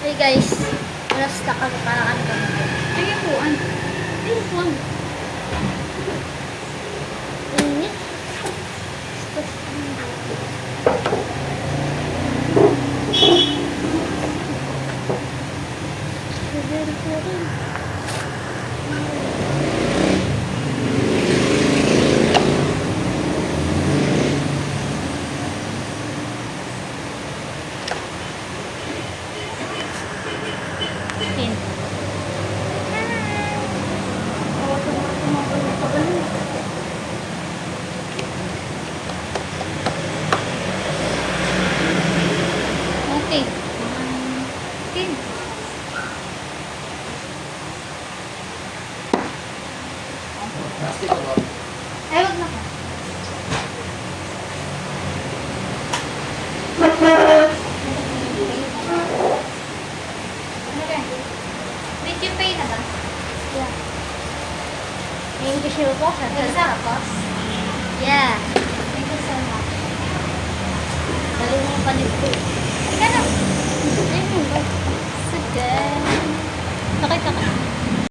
Hey guys, na-stuck ako parang kami. Ay, upuan. Ay, upuan. Init. Okay. Tin. Plastic ko ba? Ay, wag na ka. Ano rin? Did you pay na ba? Yeah. Thank you, Shiva po. Tapos? Yeah. Thank you so much. Dali mo pa nito. Ika na. Ayun ba? Sige. Sakit ka.